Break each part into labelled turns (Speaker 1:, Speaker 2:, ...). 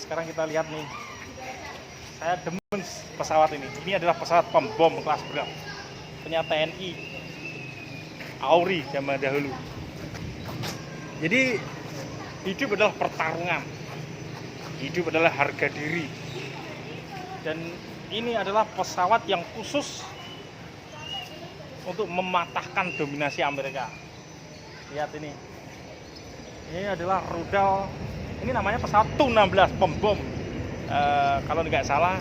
Speaker 1: sekarang kita lihat nih. Saya demen pesawat ini. Ini adalah pesawat pembom kelas berat punya TNI Auri zaman dahulu. Jadi hidup adalah pertarungan, hidup adalah harga diri. Dan ini adalah pesawat yang khusus untuk mematahkan dominasi Amerika. Lihat ini adalah rudal. Ini namanya pesawat Tu-16 pembom. Kalau nggak salah,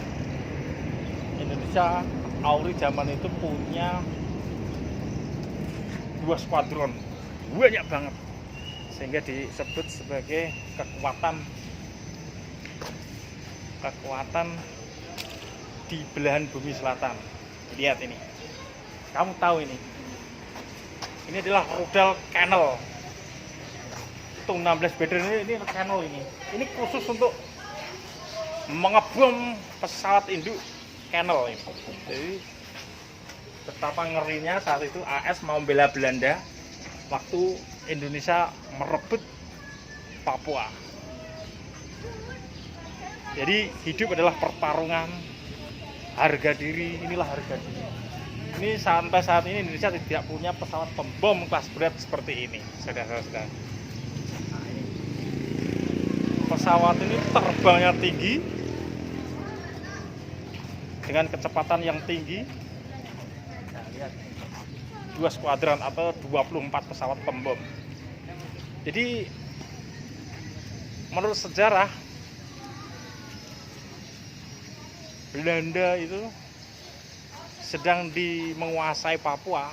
Speaker 1: Indonesia Auri zaman itu punya 2 skuadron, banyak banget, sehingga disebut sebagai kekuatan di belahan bumi selatan. Lihat ini, kamu tahu ini adalah rudal Canal Tu-16 Badr ini Canal ini khusus untuk mengebom pesawat induk Canal ini. Jadi betapa ngerinya saat itu AS mau bela Belanda waktu Indonesia merebut Papua. Jadi hidup adalah pertarungan harga diri. Inilah harga diri. Ini sampai saat ini Indonesia tidak punya pesawat pembom kelas berat seperti ini, saudara-saudara. Nah, ini pesawat ini terbangnya tinggi dengan kecepatan yang tinggi. Nah, lihat, 2 skuadron atau 24 pesawat pembom. Jadi menurut sejarah, Belanda itu sedang menguasai Papua.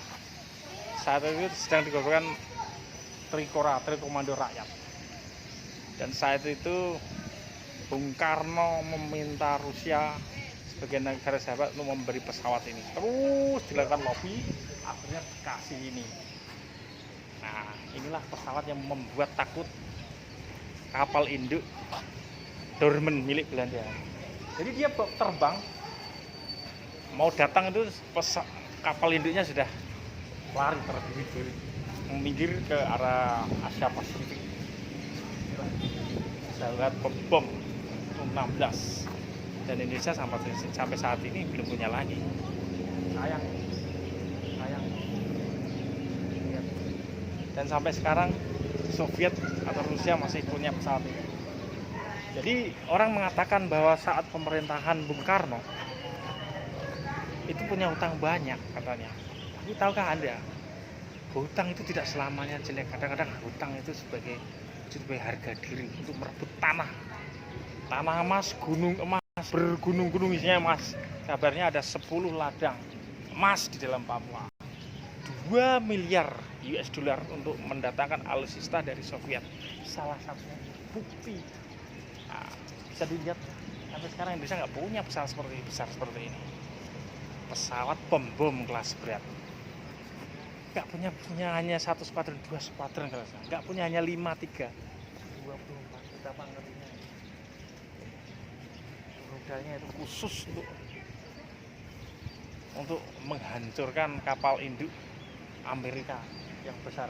Speaker 1: Saat itu sedang digolongkan Trikomando Rakyat. Dan saat itu Bung Karno meminta Rusia sebagai negara sahabat untuk memberi pesawat ini. Terus dilakukan lobby, akhirnya dikasih ini. Nah, inilah pesawat yang membuat takut kapal induk Dorman milik Belanda. Jadi dia terbang, mau datang itu kapal induknya sudah lari terbirit-birit, minggir ke arah Asia Pasifik. Pesawat pembom Tu-16. Dan Indonesia sampai saat ini belum punya lagi. Sayang. Dan sampai sekarang Soviet atau Rusia masih punya pesawat ini. Jadi orang mengatakan bahwa saat pemerintahan Bung Karno itu punya hutang banyak katanya. Tapi tahukah Anda, hutang itu tidak selamanya jelek. Kadang-kadang hutang itu sebagai harga diri untuk merebut tanah emas, gunung emas, bergunung-gunung isinya emas. Kabarnya ada 10 ladang emas di dalam Papua. 2 miliar US dollar untuk mendatangkan alutsista dari Soviet. Salah satunya bukti. Nah, bisa dilihat sampai sekarang Indonesia nggak punya pesawat besar seperti ini. Pesawat pembom kelas berat. Nggak punya hanya 1 skuadron, 2 skuadron kalau saya. Nggak punya hanya 5, 3, 24. Betapa ngerinya. Rudalnya itu khusus untuk menghancurkan kapal induk Amerika yang besar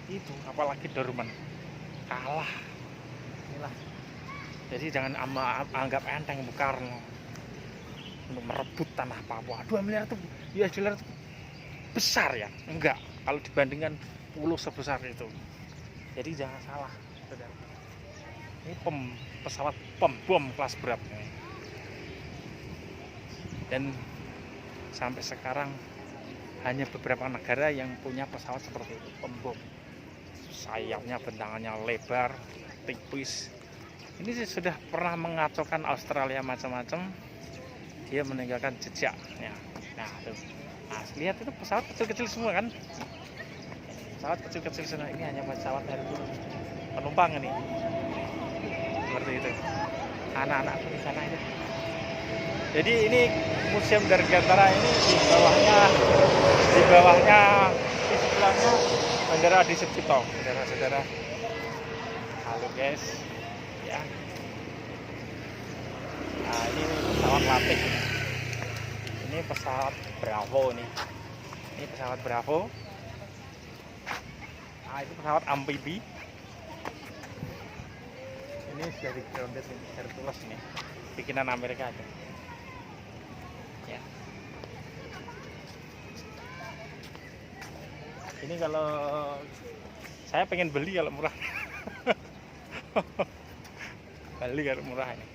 Speaker 1: itu apalagi Dorman kalah. Inilah, jadi jangan anggap enteng Bung Karno untuk merebut tanah Papua. 2 miliar itu US dollar itu besar ya? Enggak, kalau dibandingkan pulau sebesar itu. Jadi jangan salah, saudara. Ini pesawat pembom kelas berat ini. Dan sampai sekarang hanya beberapa negara yang punya pesawat seperti itu, pembom. Sayapnya, bentangannya lebar, tipis. Ini sudah pernah mengacaukan Australia macam-macam. Dia meninggalkan jejak. Ya. Nah, tuh. Nah, lihat itu pesawat kecil-kecil semua kan? Pesawat kecil-kecil semua. Ini hanya pesawat dari penumpang ini. Seperti itu. Anak-anak di sana itu. Jadi ini Museum Dirgantara ini di bawahnya di sebelahnya Bandara Adi Sucipto, saudara-saudara. Halo guys, ya. Nah ini pesawat latih. Ini pesawat Bravo ini. Ini pesawat Bravo. Nah itu pesawat amfibi. Ini ini sudah di grounded ini, Hercules ini, bikinan Amerika aja. Ya. Ini kalau saya pengen beli kalau murah. Beli kalau murah ini.